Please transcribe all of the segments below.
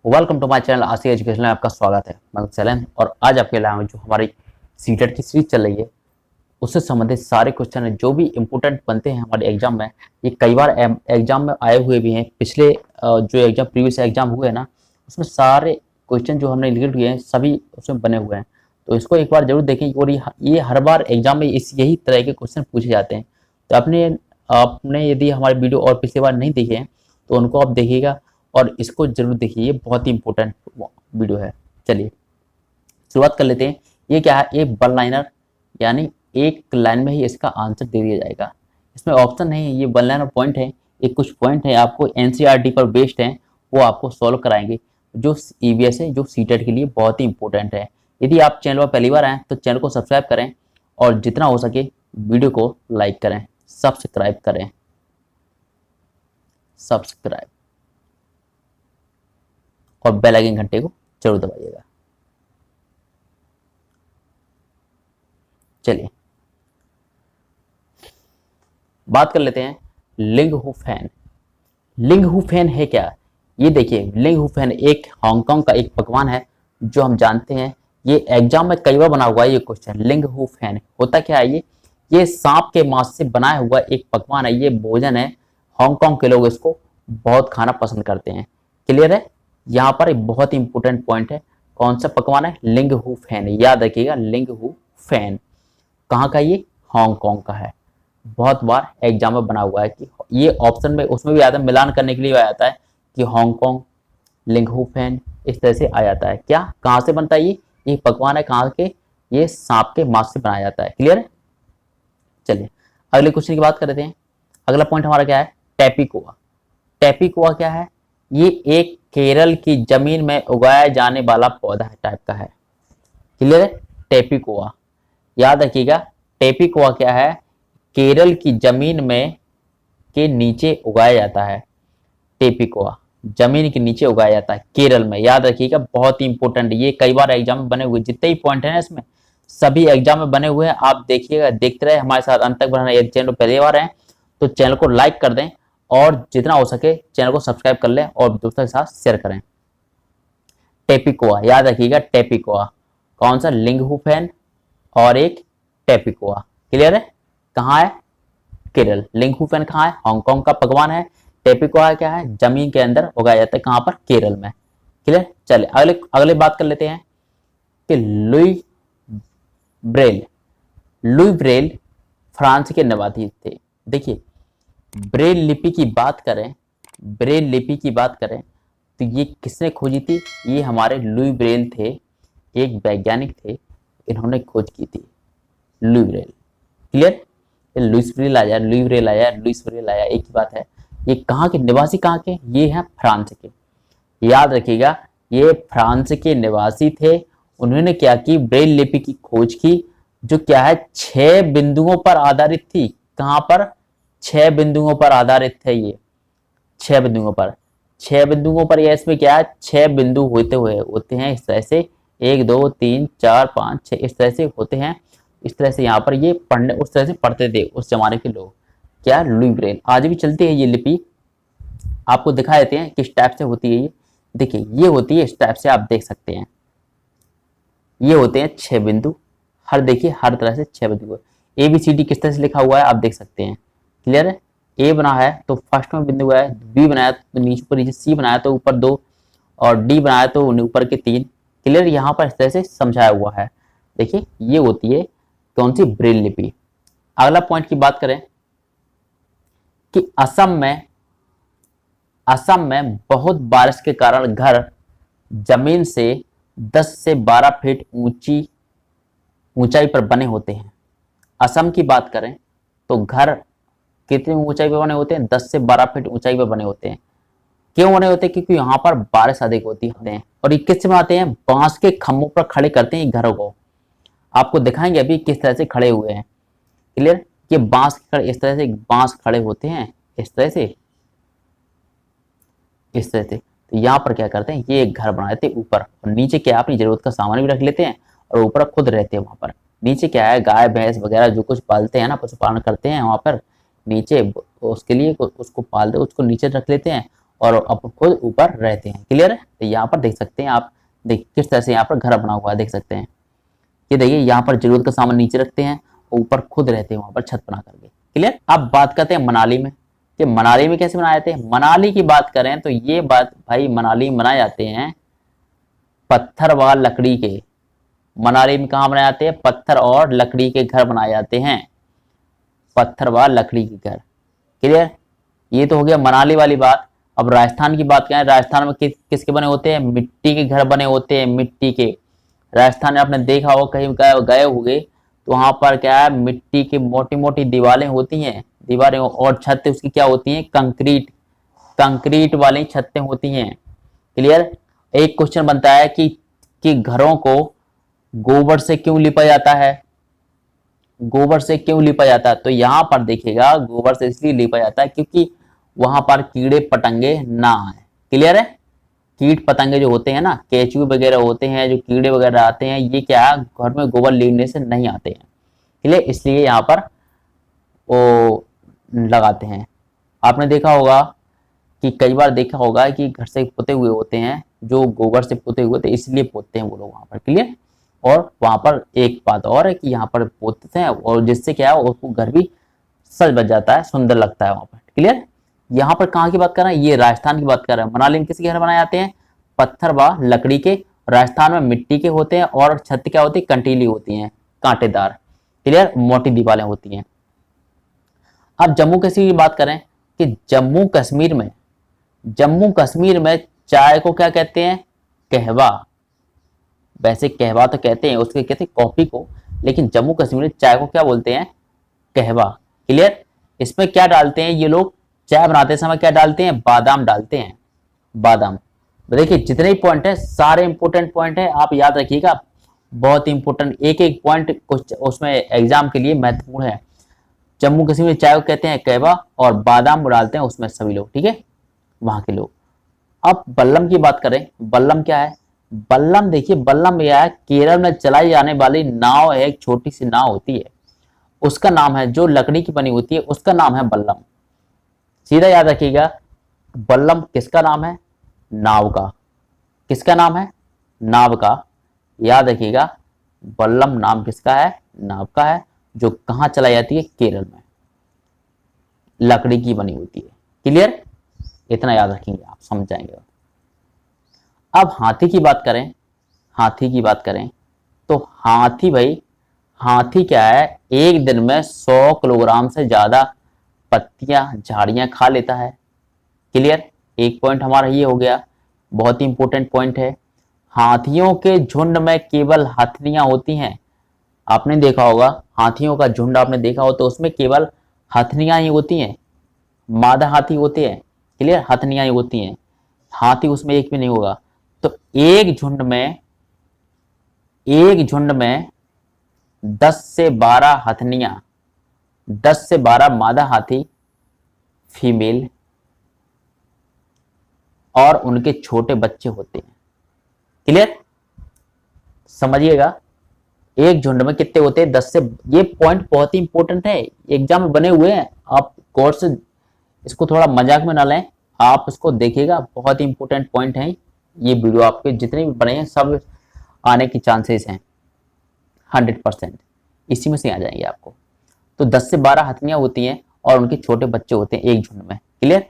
Welcome to my channel Asiya education में आपका स्वागत है। मैं सैलन और आज आपके लिए जो हमारी सीटेट की सीरीज चल रही है उससे संबंधित सारे क्वेश्चन है जो भी इंपॉर्टेंट बनते हैं हमारे एग्जाम में। ये कई बार एग्जाम में आए हुए भी हैं। पिछले जो एग्जाम प्रीवियस एग्जाम हुए हैं ना, उसमें सारे क्वेश्चन जो हमने लिखे हुए हैं सभी उसमें बने हुए हैं। तो इसको एक बार जरूर देखें और ये हर बार एग्जाम में यही तरह के क्वेश्चन पूछे जाते हैं। तो आपने यदि हमारे वीडियो और पिछली बार नहीं देखे हैं तो उनको आप देखिएगा और इसको जरूर देखिए, ये बहुत ही इंपॉर्टेंट वीडियो है। चलिए शुरुआत कर लेते हैं। ये क्या है? एक वन लाइनर, यानी एक लाइन में ही इसका आंसर दे दिया जाएगा। इसमें ऑप्शन नहीं है, ये वन लाइनर पॉइंट है। ये कुछ पॉइंट है आपको एनसीईआरटी पर बेस्ड है, वो आपको सॉल्व कराएंगे जो ईवीएस है, जो सीटेट के लिए बहुत ही इंपॉर्टेंट है। यदि आप चैनल पर पहली बार आए तो चैनल को सब्सक्राइब करें और जितना हो सके वीडियो को लाइक करें, सब्सक्राइब करें, सब्सक्राइब और बेल आइकन घंटे को जरूर दबाइएगा। चलिए बात कर लेते हैं लिंगहुफेन। लिंगहुफेन है क्या? ये देखिए, लिंगहुफेन एक हांगकांग का एक पकवान है जो हम जानते हैं। ये एग्जाम में कई बार बना हुआ है ये क्वेश्चन। लिंगहुफेन होता क्या है? ये सांप के मांस से बनाया हुआ एक पकवान है। ये भोजन है, हांगकांग के लोग इसको बहुत खाना पसंद करते हैं। क्लियर है? यहाँ पर एक बहुत ही इंपॉर्टेंट पॉइंट है। कौन सा पकवान है? लिंगहुफेन। याद रखिएगा, लिंगहुफेन कहाँ का? ये हांगकांग का है। बहुत बार एग्जाम में बना हुआ है कि ये ऑप्शन में उसमें भी आता है, मिलान करने के लिए आ जाता है कि हांगकांग, लिंगहुफेन, इस तरह से आ जाता है। क्या कहाँ से बनता है? ये पकवान है कहाँ के? ये सांप के मांस से बनाया जाता है। क्लियर है? चलिए अगले क्वेश्चन की बात कर लेते हैं। अगला पॉइंट हमारा क्या है? टैपिकोआ। टैपिकोआ क्या है? ये एक केरल की जमीन में उगाया जाने वाला पौधा है, टाइप का है। क्लियर है? टैपिकोआ याद रखिएगा। टैपिकोआ क्या है? केरल की जमीन में के नीचे उगाया जाता है। टैपिकोआ जमीन के नीचे उगाया जाता है केरल में। याद रखिएगा, बहुत ही इंपॉर्टेंट। ये कई बार एग्जाम में बने हुए, जितने ही पॉइंट है ना इसमें सभी एग्जाम में बने हुए हैं। आप देखिएगा, देखते रहे हमारे साथ अंत तक बढ़ाना। यदि चैनल पहली बार है तो चैनल को लाइक कर दें और जितना हो सके चैनल को सब्सक्राइब कर लें और दोस्तों के साथ शेयर करें। टैपिकोआ याद रखिएगा, टैपिकोआ कौन सा? लिंगहुफेन और एक टैपिकोआ। क्लियर है? कहाँ है? केरल। लिंगहुफेन कहाँ है? हांगकांग का पकवान है। टैपिकोआ क्या है? जमीन के अंदर उगाया जाता है। कहाँ पर? केरल में। क्लियर? चले अगले बात कर लेते हैं कि Louis Braille. Louis Braille France के निवासी थे। देखिए ब्रेल लिपि की बात करें, ब्रेल लिपि की बात करें तो ये किसने खोजी थी? ये हमारे लुई ब्रेल थे, एक वैज्ञानिक थे, इन्होंने खोज की थी। Louis Braille. Clear? Louis Braille आया, लुई ब्रेल आया, लुइस ब्रेल आया, एक ही बात है। ये कहाँ के निवासी? कहाँ के? ये हैं फ्रांस के। याद रखिएगा, ये फ्रांस के निवासी थे। उन्होंने क्या की? ब्रेल लिपि की खोज की, जो क्या है 6 बिंदुओं पर आधारित थी। कहाँ पर? 6 बिंदुओं पर आधारित थे ये। 6 बिंदुओं पर, 6 बिंदुओं पर। यह इसमें क्या है? 6 बिंदु होते हैं इस तरह से, 1 2 3 4 5 6 इस तरह से होते हैं। इस तरह से यहाँ पर ये पढ़ने उस तरह से पढ़ते थे उस जमाने के लोग। क्या? Louis Braille. आज भी चलती है ये लिपि। आपको दिखा देते हैं किस टाइप से होती है ये। देखिए ये होती है इस टाइप से, आप देख सकते हैं। ये होते हैं 6 बिंदु। हर देखिए हर तरह से 6 बिंदु। ABCD किस तरह से लिखा हुआ है आप देख सकते हैं। क्लियर है? ए बना है तो फर्स्ट में बिंदु है, बी बनाया तो नीचे, सी बनाया तो ऊपर 2 और डी बनाया तो ऊपर के 3। क्लियर? यहाँ पर इस तरह से समझाया हुआ है। देखिए ये होती है कौन सी? ब्रेल लिपि। अगला पॉइंट की बात करें कि असम में बहुत बारिश के कारण घर जमीन से 10 से 12 फीट ऊंचाई पर बने होते हैं। असम की बात करें तो घर कितनी ऊंचाई पर बने होते हैं? 10 से 12 फीट ऊंचाई पर बने होते हैं। क्यों बने होते हैं? क्योंकि यहाँ पर बारिश अधिक होती है। और ये किससे बनाते हैं? बांस के खंभों पर खड़े करते हैं घरों को। आपको दिखाएंगे अभी किस तरह से खड़े हुए हैं। क्लियर? ये बांस खड़े, इस तरह से बांस खड़े होते हैं, इस तरह से, इस तरह से। तो यहाँ पर क्या करते हैं? ये एक घर बना देते हैं ऊपर, और नीचे क्या अपनी जरूरत का सामान भी रख लेते हैं और ऊपर खुद रहते हैं वहां पर। नीचे क्या है? गाय भैंस वगैरह जो कुछ पालते हैं ना, पशुपालन करते हैं वहां पर नीचे, उसके लिए उसको पाल दे, उसको नीचे रख लेते हैं और अब खुद ऊपर रहते हैं। क्लियर है? तो यहाँ पर देख सकते हैं आप, देख किस तरह से यहाँ पर घर बना हुआ है, देख सकते हैं। ये देखिए यहाँ पर जरूरत का सामान नीचे रखते हैं, ऊपर खुद रहते हैं वहां पर छत बना करके। क्लियर? अब बात करते हैं मनाली में, कि मनाली में कैसे बनाए जाते हैं। मनाली की बात करें तो ये बात भाई, मनाली में बनाए जाते हैं पत्थर व लकड़ी के। मनाली में कहाँ बनाए जाते हैं? पत्थर और लकड़ी के घर बनाए जाते हैं, पत्थर व लकड़ी के घर। क्लियर? ये तो हो गया मनाली वाली बात। अब राजस्थान की बात करें, राजस्थान में किसके बने होते हैं? मिट्टी के घर बने होते हैं, मिट्टी के। राजस्थान में आपने देखा हो, कहीं गए होंगे तो वहां पर क्या है, मिट्टी की मोटी मोटी दीवारें होती हैं, दीवारें, और छत उसकी क्या होती हैं? कंक्रीट, कंक्रीट वाली छतें होती हैं। क्लियर? एक क्वेश्चन बनता है कि घरों को गोबर से क्यों लिपा जाता है? गोबर से क्यों लिपा जाता है? तो यहां पर देखिएगा, गोबर से इसलिए लिपा जाता है क्योंकि वहां पर कीड़े पतंगे ना आए। क्लियर है? कीट पतंगे जो होते हैं ना, केचुए वगैरह होते हैं, जो कीड़े वगैरह आते हैं, ये क्या है, घर में गोबर लीपने से नहीं आते हैं। क्लियर? इसलिए यहाँ पर वो लगाते हैं। आपने देखा होगा कि कई बार देखा होगा कि घर से पोते हुए होते हैं, जो गोबर से पोते हुए थे, इसलिए पोतते हैं वो लोग वहां पर। क्लियर? और वहां पर एक बात और है कि यहाँ पर पोतते हैं और जिससे क्या है, उसको घर भी सज बच जाता है, सुंदर लगता है वहां पर। क्लियर? यहाँ पर कहाँ की बात कर रहे हैं? ये राजस्थान की बात कर रहे हैं। मनाली में किसके घर बनाए जाते हैं? पत्थर व लकड़ी के। राजस्थान में मिट्टी के होते हैं और छत क्या होती है? कंटीली होती हैं, कांटेदार। क्लियर? मोटी दीवारें होती हैं। अब जम्मू कश्मीर की बात करें कि जम्मू कश्मीर में चाय को क्या कहते हैं? कहवा। वैसे कहवा तो कहते हैं, उसके कहते हैं कॉफी को, लेकिन जम्मू कश्मीर में चाय को क्या बोलते हैं? कहवा। क्लियर? इसमें क्या डालते हैं ये लोग? चाय बनाते समय क्या डालते हैं? बादाम डालते हैं, बादाम। देखिए जितने भी पॉइंट है सारे इंपोर्टेंट पॉइंट है, आप याद रखिएगा, बहुत इंपोर्टेंट, एक एक पॉइंट कुछ उसमें एग्जाम के लिए महत्वपूर्ण है। जम्मू कश्मीर में चाय को कहते हैं कहवा और बादाम डालते हैं उसमें सभी लोग, ठीक है, वहां के लोग। अब बल्लम की बात करें, बल्लम क्या है? बल्लम देखिए, बल्लम यह है केरल में चलाई जाने वाली नाव है, एक छोटी सी नाव होती है, उसका नाम है, जो लकड़ी की बनी होती है उसका नाम है बल्लम। सीधा याद रखिएगा, बल्लम किसका नाम है? नाव का। किसका नाम है? नाव का। याद रखिएगा, बल्लम नाम किसका है? नाव का है, जो कहां चलाई जाती है? केरल में, लकड़ी की बनी होती है। क्लियर? इतना याद रखेंगे आप, समझ जाएंगे। अब हाथी की बात करें, हाथी की बात करें तो हाथी भाई, हाथी क्या है, एक दिन में 100 किलोग्राम से ज्यादा पत्तियां, झाड़ियां खा लेता है। क्लियर? एक पॉइंट हमारा ये हो गया, बहुत ही इंपॉर्टेंट पॉइंट है। हाथियों के झुंड में केवल हथनियां होती हैं। आपने देखा होगा हाथियों का झुंड, आपने देखा हो तो उसमें केवल हथनियां ही होती हैं, मादा हाथी होते हैं। क्लियर? हथनियां ही होती हैं, हाथी उसमें एक भी नहीं होगा। तो एक झुंड में 10 से 12 हथनियां, 10 से 12 मादा हाथी फीमेल और उनके छोटे बच्चे होते हैं। क्लियर? समझिएगा, एक झुंड में कितने होते हैं? 10 से, ये पॉइंट बहुत ही इंपॉर्टेंट है, एग्जाम में बने हुए हैं, आप कोर्स इसको थोड़ा मजाक में ना लें, आप इसको देखिएगा, बहुत ही इंपॉर्टेंट पॉइंट है। ये वीडियो आपके जितने भी बने हैं सब आने की चांसेस हैं 100%, इसी में से आ जाएंगे आपको। तो 10 से 12 हथनियां होती हैं और उनके छोटे बच्चे होते हैं एक झुंड में। क्लियर?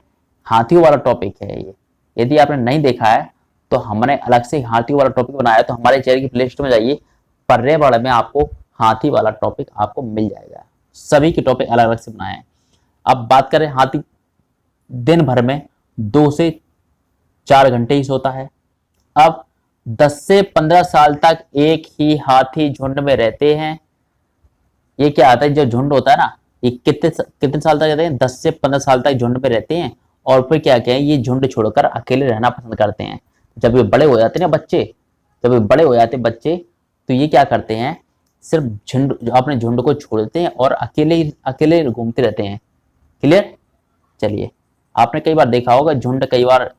हाथियों वाला टॉपिक है ये, यदि आपने नहीं देखा है तो हमने अलग से हाथियों वाला टॉपिक बनाया, तो हमारे चैनल की प्ले लिस्ट में जाइए, पर्यावरण में आपको हाथी वाला टॉपिक आपको मिल जाएगा, सभी के टॉपिक अलग अलग से बनाए हैं। अब बात करें, हाथी दिन भर में 2 से 4 घंटे ही सोता है। अब 10 से 15 साल तक एक ही हाथी झुंड में रहते हैं। ये क्या आता है, जो झुंड होता है ना, ये कितने साल तक रहते हैं? 10 से 15 साल तक झुंड में रहते हैं और फिर क्या क्या है, ये झुंड छोड़कर अकेले रहना पसंद करते हैं। जब ये बड़े हो जाते हैं ना बच्चे, जब ये बड़े हो जाते हैं बच्चे, तो ये क्या करते हैं, सिर्फ झुंड, अपने झुंड को छोड़ देते हैं और अकेले घूमते रहते हैं। क्लियर? चलिए, आपने कई बार देखा होगा झुंड, कई बार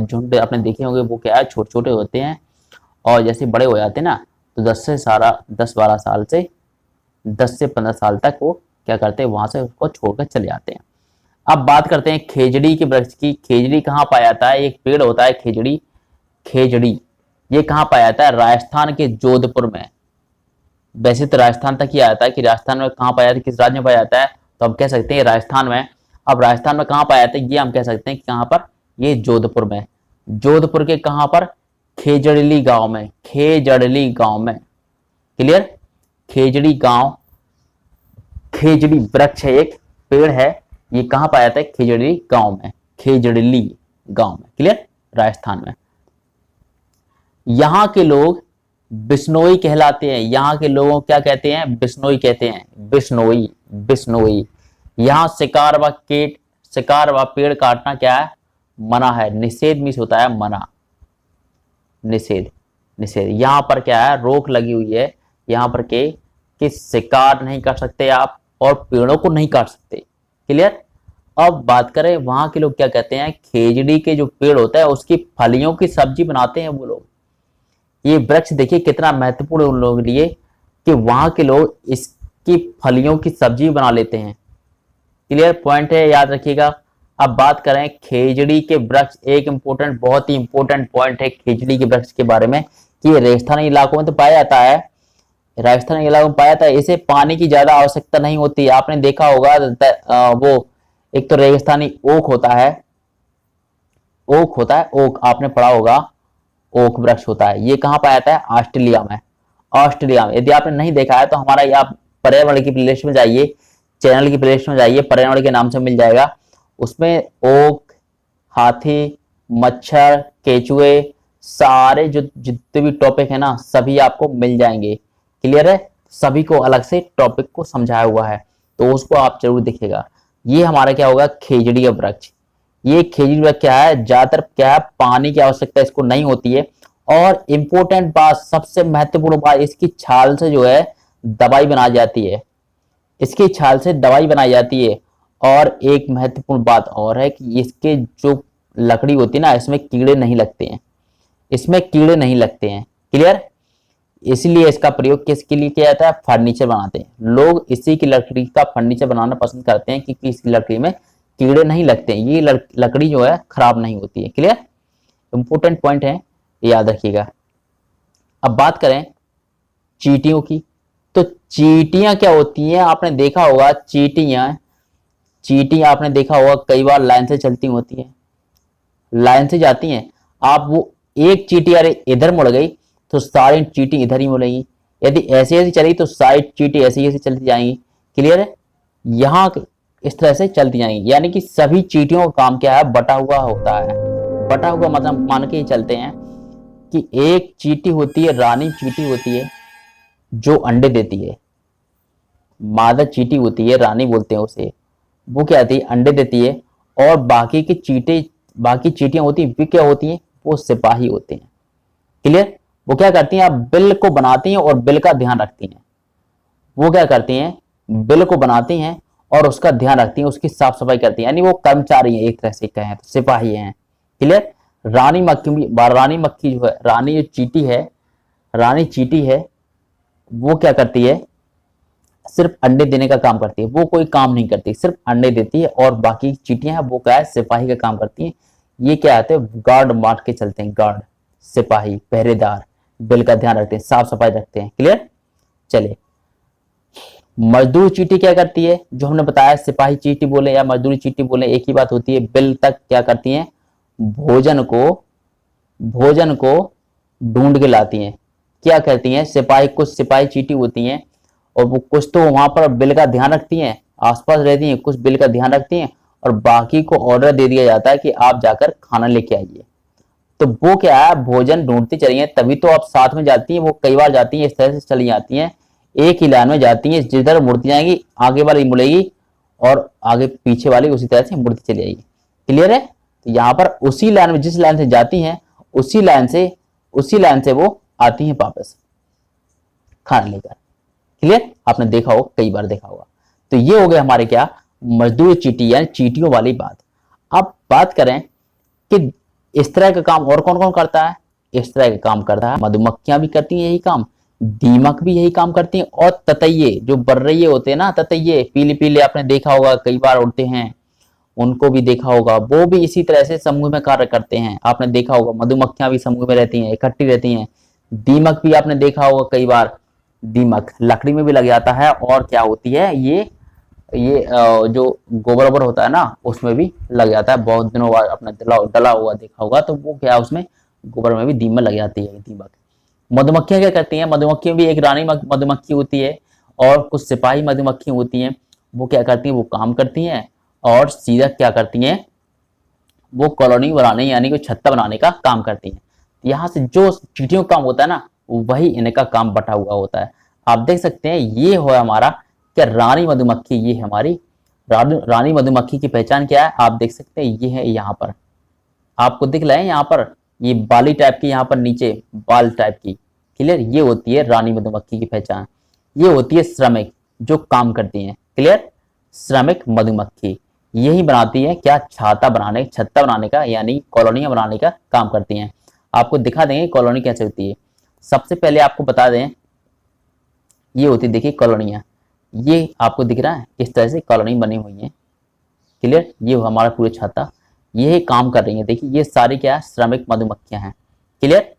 झुंड आपने देखे होंगे, वो क्या है, छोटे छोटे होते हैं और जैसे बड़े हो जाते हैं ना, तो 10-12 साल से 10 से 15 साल तक वो क्या करते हैं, वहां से उसको छोड़कर चले जाते हैं। अब बात करते हैं खेजड़ी के वृक्ष की। खेजड़ी कहाँ पाया जाता है? एक पेड़ होता है खेजड़ी। खेजड़ी ये कहाँ पाया जाता है? राजस्थान के जोधपुर में। वैसे तो राजस्थान तक ही आता है कि राजस्थान में कहाँ पाया जाता है, किस राज्य में पाया जाता है, तो हम कह सकते हैं राजस्थान में। अब राजस्थान में कहाँ पाया जाता है, ये हम कह सकते हैं कि कहाँ पर, ये जोधपुर में। जोधपुर के कहाँ पर? खेजड़ली गांव में। खेजड़ली गांव में, क्लियर? खेजड़ी गांव, खेजड़ी वृक्ष है, एक पेड़ है, ये कहाँ पाया जाता है? खेजड़ी गांव में, खेजड़ली गांव में, क्लियर? राजस्थान में। यहां के लोग बिश्नोई कहलाते हैं। यहाँ के लोगों को क्या कहते हैं? बिश्नोई कहते हैं। बिश्नोई, बिश्नोई। यहाँ शिकार व पेड़ काटना क्या है? मना है। निषेध मीन्स होता है मना, निषेध, निषेध। यहाँ पर क्या है? रोक लगी हुई है यहाँ पर के कि शिकार नहीं कर सकते आप और पेड़ों को नहीं काट सकते, क्लियर? अब बात करें वहां के लोग क्या कहते हैं, खेजड़ी के जो पेड़ होता है उसकी फलियों की सब्जी बनाते हैं वो लोग। ये वृक्ष देखिए कितना महत्वपूर्ण उन लोगों के लिए कि वहां के लोग इसकी फलियों की सब्जी बना लेते हैं। क्लियर पॉइंट है, याद रखिएगा। अब बात करें खेजड़ी के वृक्ष, एक इंपॉर्टेंट, बहुत ही इंपॉर्टेंट पॉइंट है खेजड़ी के वृक्ष के बारे में कि रेगिस्तानी इलाकों में तो पाया जाता है, राजस्थान इलाकों में पाया जाता है। इसे पानी की ज्यादा आवश्यकता नहीं होती। आपने देखा होगा वो एक तो रेगिस्तानी ओक होता है, ओक होता है, ओक आपने पढ़ा होगा, ओक वृक्ष होता है। ये कहाँ पाया जाता है? ऑस्ट्रेलिया में। ऑस्ट्रेलिया में। यदि आपने नहीं देखा है तो हमारा ये आप पर्यावरण की प्लेलिस्ट में जाइए, चैनल की प्लेलिस्ट में जाइए, पर्यावरण के नाम से मिल जाएगा। उसमें ओक, हाथी, मच्छर, केचुए, सारे जो जितने भी टॉपिक है ना सभी आपको मिल जाएंगे, क्लियर है? सभी को अलग से टॉपिक को समझाया हुआ है, तो उसको आप जरूर देखिएगा। ये हमारा क्या होगा? खेजड़ी का वृक्ष। ये खेजड़ी वृक्ष क्या है? ज्यादातर क्या है, पानी की आवश्यकता इसको नहीं होती है। और इंपॉर्टेंट बात, सबसे महत्वपूर्ण बात, इसकी छाल से जो है दवाई बनाई जाती है। इसकी छाल से दवाई बनाई जाती है। और एक महत्वपूर्ण बात और है कि इसके जो लकड़ी होती है ना, इसमें कीड़े नहीं लगते हैं, इसमें कीड़े नहीं लगते हैं, क्लियर? इसलिए इसका प्रयोग किसके लिए किया जाता है? फर्नीचर बनाते हैं लोग, इसी की लकड़ी का फर्नीचर बनाना पसंद करते हैं क्योंकि इसकी लकड़ी में कीड़े नहीं लगते हैं। ये लकड़ी जो है खराब नहीं होती है, क्लियर? इंपॉर्टेंट पॉइंट है, याद रखिएगा। अब बात करें चींटियों की, तो चींटियां क्या होती हैं? आपने देखा होगा चींटियां आपने देखा होगा कई बार लाइन से चलती होती है, लाइन से जाती हैं। आप वो एक चींटी अरे इधर मुड़ गई तो सारी चींटी इधर ही मुड़ेगी, यदि ऐसे ऐसे चली तो सारी चींटी ऐसे ऐसे चलती जाएंगी, क्लियर है? यहाँ इस तरह से चलती जाएंगी, यानी कि सभी चींटियों का काम क्या है? बटा हुआ होता है। बटा हुआ मतलब मान के ही चलते हैं कि एक चींटी होती है, रानी चींटी होती है जो अंडे देती है, मादा चींटी होती है, रानी बोलते हैं उसे, वो क्या आती है? अंडे देती है। और बाकी चींटियां होती हैं, वे क्या होती हैं? वो सिपाही होते हैं, क्लियर? वो क्या करती हैं? आप बिल को बनाती हैं और बिल का ध्यान रखती हैं। वो क्या करती हैं? बिल को बनाती हैं और उसका ध्यान रखती हैं, उसकी साफ सफाई करती हैं, यानी वो कर्मचारी हैं, एक तरह से कहें तो सिपाही हैं, क्लियर? रानी मक्खी जो है, रानी जो चींटी है, रानी चींटी है, वो क्या करती है? सिर्फ अंडे देने का काम करती है, वो कोई काम नहीं करती, सिर्फ अंडे देती है। और बाकी चींटियां हैं वो क्या है? सिपाही का काम करती हैं। ये क्या आते हैं? गार्ड मार के चलते हैं, गार्ड, सिपाही, पहरेदार, बिल का ध्यान रखते हैं, साफ सफाई रखते हैं, क्लियर? चलिए, मजदूर चींटी क्या करती है? जो हमने बताया, सिपाही चींटी बोले या मजदूरी चींटी बोले एक ही बात होती है। बिल तक क्या करती हैं? भोजन को ढूंढ के लाती हैं। क्या करती हैं? सिपाही, कुछ सिपाही चींटी होती हैं और वो कुछ तो वहां पर बिल का ध्यान रखती हैं, आसपास रहती हैं, कुछ बिल का ध्यान रखती हैं और बाकी को ऑर्डर दे दिया जाता है कि आप जाकर खाना लेके आइए। तो वो क्या है? भोजन ढूंढती चली हैं, तभी तो आप साथ में जाती हैं। वो कई बार जाती हैं इस तरह से चली जाती हैं, एक ही लाइन में जाती हैं, जिधर मुड़ती जाएंगी आगे वाली मुड़ेगी और आगे पीछे वाली उसी तरह से मुड़ती चली जाएगी, क्लियर है? तो यहाँ पर उसी लाइन में, जिस लाइन से जाती हैं उसी लाइन से वो आती हैं वापस खाना लेकर, क्लियर? आपने देखा होगा, कई बार देखा होगा। तो ये हो गए हमारे क्या? मजदूर चींटी यानी चींटियों वाली बात। अब बात करें कि इस तरह का काम और कौन कौन करता है? इस तरह का काम करता है मधुमक्खियां भी करती हैं यही काम, दीमक भी यही काम करती हैं, और ततैये जो बर्रैये होते हैं ना, ततैये पीले पीले आपने देखा होगा कई बार उड़ते हैं, उनको भी देखा होगा, वो भी इसी तरह से समूह में कार्य करते हैं। आपने देखा होगा मधुमक्खियां भी समूह में रहती हैं, इकट्ठी रहती हैं। दीमक भी आपने देखा होगा कई बार, दीमक लकड़ी में भी लग जाता है, और क्या होती है जो गोबर वोबर होता है ना उसमें भी लग जाता है। बहुत दिनों बाद अपना डला हुआ देखा होगा, तो वो क्या उसमें गोबर में भी दीमक लग जाती है, दीमक। मधुमक्खियां क्या करती हैं, मधुमक्खियों भी एक रानी मधुमक्खी होती है और कुछ सिपाही मधुमक्खी होती हैं। वो क्या करती हैं, वो काम करती हैं और सीधा क्या करती हैं, वो कॉलोनी बनाने यानी कि छत्ता बनाने का काम करती हैं। यहाँ से जो चींटियों का काम होता है ना, वही इनका काम बटा हुआ होता है। आप देख सकते हैं ये हो हमारा क्या रानी मधुमक्खी, ये हमारी रानी मधुमक्खी की पहचान क्या है, आप देख सकते हैं ये है यहाँ पर, आपको दिख रहा है यहाँ पर ये बाली टाइप की, यहाँ पर नीचे बाल टाइप की, क्लियर। ये होती है रानी मधुमक्खी की पहचान। ये होती है श्रमिक जो काम करती हैं, क्लियर। श्रमिक मधुमक्खी यही बनाती है क्या, छत्ता बनाने का यानी कॉलोनियां बनाने का काम करती हैं। आपको दिखा देंगे कॉलोनी कैसे होती है। सबसे पहले आपको बता दें, ये होती है देखिए कॉलोनियां, ये आपको दिख रहा है इस तरह से कॉलोनी बनी हुई है, क्लियर। ये हमारा पूरे छत्ता, ये काम कर रही है, देखिए ये सारी क्या है, श्रमिक मधुमक्खियां हैं, क्लियर।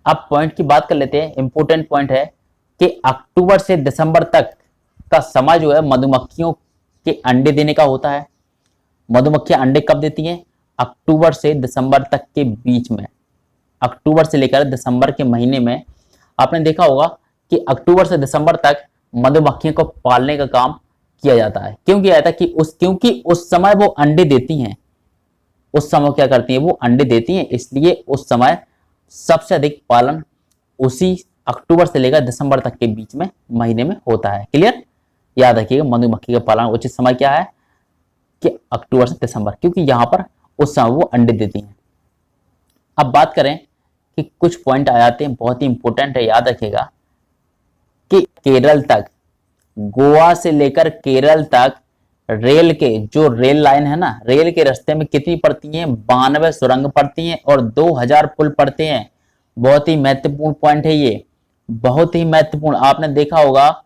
अब पॉइंट की बात कर लेते हैं। इंपॉर्टेंट पॉइंट है कि अक्टूबर से दिसंबर तक का समय जो है मधुमक्खियों के अंडे देने का होता है। मधुमक्खियां अंडे कब देती हैं, अक्टूबर से दिसंबर तक के बीच में, अक्टूबर से लेकर दिसंबर के महीने में। आपने देखा होगा कि अक्टूबर से दिसंबर तक मधुमक्खियों को पालने का काम किया जाता है। क्यों किया जाता है कि क्योंकि उस समय वो अंडे देती हैं, उस समय क्या करती हैं, वो अंडे देती हैं, इसलिए उस समय सबसे अधिक पालन उसी अक्टूबर से लेकर दिसंबर तक के बीच में महीने में होता है, क्लियर। याद रखिएगा मधुमक्खी का पालन उचित समय क्या है कि अक्टूबर से दिसंबर, क्योंकि यहां पर उस समय वो अंडे देती हैं। अब बात करें कि कुछ पॉइंट आ जाते हैं, बहुत ही इंपॉर्टेंट है, याद रखिएगा कि केरल तक, गोवा से लेकर केरल तक रेल के जो रेल लाइन है ना, रेल के रास्ते में कितनी पड़ती हैं, 92 सुरंग पड़ती हैं और 2000 पुल पड़ते हैं। बहुत ही महत्वपूर्ण पॉइंट है ये, बहुत ही महत्वपूर्ण। आपने देखा होगा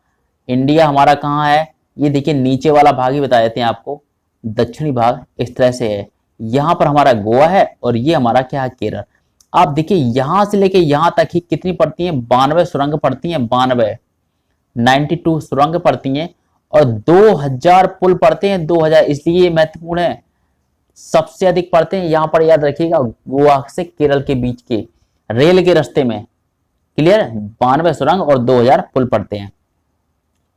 इंडिया हमारा कहाँ है, ये देखिए नीचे वाला भाग ही बता देते हैं आपको, दक्षिणी भाग इस तरह से है। यहाँ पर हमारा गोवा है और ये हमारा क्या है, केरल। आप देखिए यहां से लेके यहां तक ही कितनी पड़ती हैं, 92 सुरंग पड़ती हैं, 92 सुरंग पड़ती हैं और 2000 पुल पड़ते हैं, 2000, इसलिए महत्वपूर्ण है। सबसे अधिक पड़ते हैं यहां पर, याद रखिएगा गोवा से केरल के बीच के रेल के रास्ते में, क्लियर। 92 सुरंग और 2000 पुल पड़ते हैं।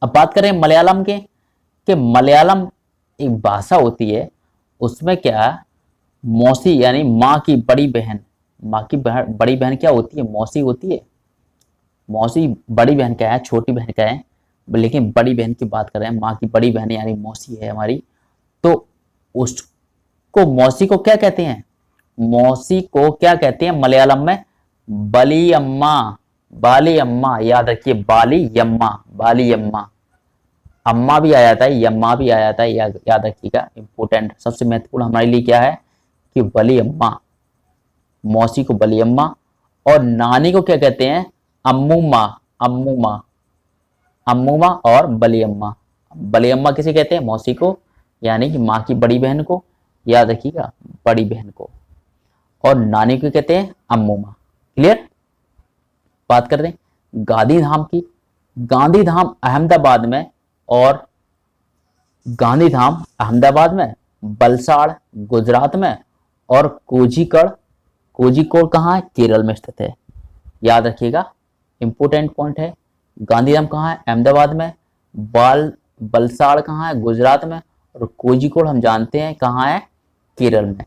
अब बात करें मलयालम के, कि मलयालम एक भाषा होती है, उसमें क्या मौसी यानी माँ की बड़ी बहन, माँ की बड़ी बहन क्या होती है, मौसी होती है। मौसी बड़ी बहन क्या है, छोटी बहन क्या है, लेकिन बड़ी बहन की बात कर रहे हैं, माँ की बड़ी बहन यानी मौसी है हमारी। तो उसको मौसी को क्या कहते हैं, मौसी को क्या कहते हैं मलयालम में, बली अम्मा, बाली अम्मा। याद रखिए बाली यम्मा, बाली यम्मा, अम्मा भी आ जाता है, यम्मा भी आ जाता है, याद रखिएगा। इंपोर्टेंट सबसे महत्वपूर्ण हमारे लिए क्या है कि बली अम्मा, मौसी को बली अम्मा, और नानी को क्या कहते हैं, अम्मूमा, अम्मूमा, अम्मूमा और बली अम्मा। बली अम्मा किसे कहते हैं, मौसी को, यानी कि माँ की बड़ी बहन को, याद रखिएगा बड़ी बहन को, और नानी को कहते हैं अम्मूमा, क्लियर। बात करते हैं गांधीधाम की। गांधीधाम अहमदाबाद में, और गांधीधाम अहमदाबाद में, वलसाड़ गुजरात में, और कोझिकोड, कोझिकोड कहाँ है, केरल में स्थित है। याद रखिएगा इंपोर्टेंट पॉइंट है। गांधीधाम कहाँ है, अहमदाबाद में, वलसाड़ कहाँ है, गुजरात में, और कोझिकोड हम जानते हैं कहाँ है, केरल में।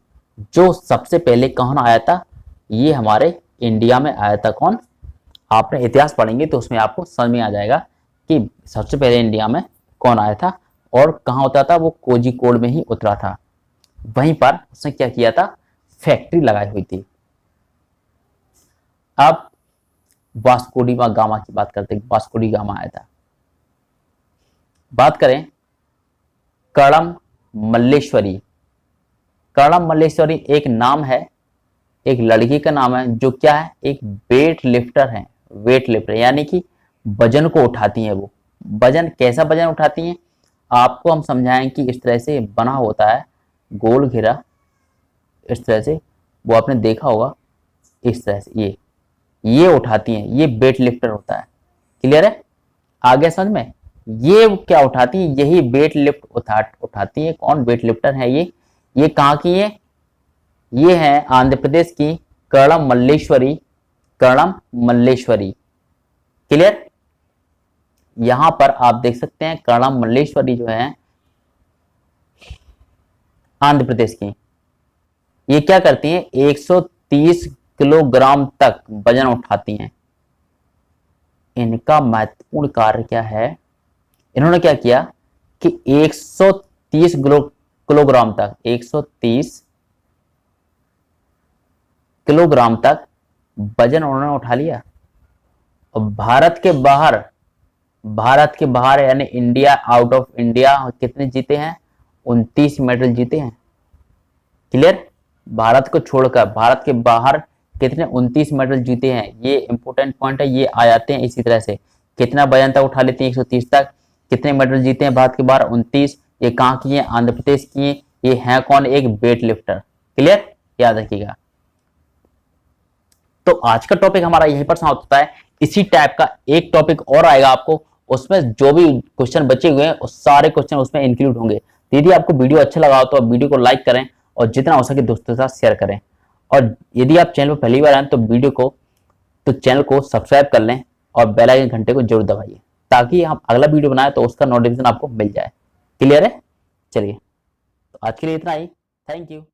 जो सबसे पहले कौन आया था, ये हमारे इंडिया में आया था। कौन, आपने इतिहास पढ़ेंगे तो उसमें आपको समझ में आ जाएगा कि सबसे पहले इंडिया में कौन आया था और कहाँ उतरा था, वो कोझिकोड में ही उतरा था। वहीं पर उसने क्या किया था, फैक्ट्री लगाई हुई थी। अब वास्को डी गामा की बात करते हैं, वास्को डी गामा आया था। बात करें कर्णम मल्लेश्वरी। कर्णम मल्लेश्वरी एक नाम है, एक लड़की का नाम है जो क्या है, एक वेट लिफ्टर है। वेट लिफ्टर यानी कि वजन को उठाती हैं। वो वजन कैसा वजन उठाती हैं, आपको हम समझाएं कि इस तरह से बना होता है गोल घेरा इस तरह से, वो आपने देखा होगा इस तरह से, ये उठाती हैं, ये वेट लिफ्टर होता है। क्लियर है? आगे समझ में? ये क्या उठाती है? यही वेट लिफ्ट उठाती है। कौन वेट लिफ्टर है ये कहाँ की है? ये है आंध्र प्रदेश की कर्णम मल्लेश्वरी, कर्णम मल्लेश्वरी। क्लियर? यहां पर आप देख सकते हैं कर्णम मल्लेश्वरी जो है आंध्र प्रदेश की, ये क्या करती हैं? 130 किलोग्राम तक वजन उठाती हैं। इनका महत्वपूर्ण कार्य क्या है? इन्होंने क्या किया कि 130 किलोग्राम तक, 130 किलोग्राम तक वजन उन्होंने उठा लिया। और भारत के बाहर यानी इंडिया, आउट ऑफ इंडिया कितने जीते हैं? 29 मेडल जीते हैं। क्लियर? भारत को छोड़कर भारत के बाहर कितने? 29 मेडल जीते हैं। ये इंपॉर्टेंट पॉइंट है, ये आ जाते हैं इसी तरह से। कितना वजन तक उठा लेते हैं? 130 तक। कितने मेडल जीते हैं भारत के बाहर? 29। ये कहाँ की है? आंध्र प्रदेश की है। ये है कौन? एक वेट लिफ्टर। क्लियर? याद रखिएगा। तो आज का टॉपिक हमारा यहीं पर समाप्त होता है। इसी टाइप का एक टॉपिक और आएगा आपको, उसमें जो भी क्वेश्चन बचे हुए हैं उस सारे क्वेश्चन उसमें इंक्लूड होंगे। यदि आपको वीडियो अच्छा लगा हो तो वीडियो को लाइक करें और जितना हो सके दोस्तों के साथ शेयर करें। और यदि आप चैनल पर पहली बार आए तो चैनल को सब्सक्राइब कर लें और बेल आइकन घंटे को जरूर दबाइए, ताकि हम अगला वीडियो बनाए तो उसका नोटिफिकेशन आपको मिल जाए। क्लियर है? चलिए, तो आज के लिए इतना ही। Thank you.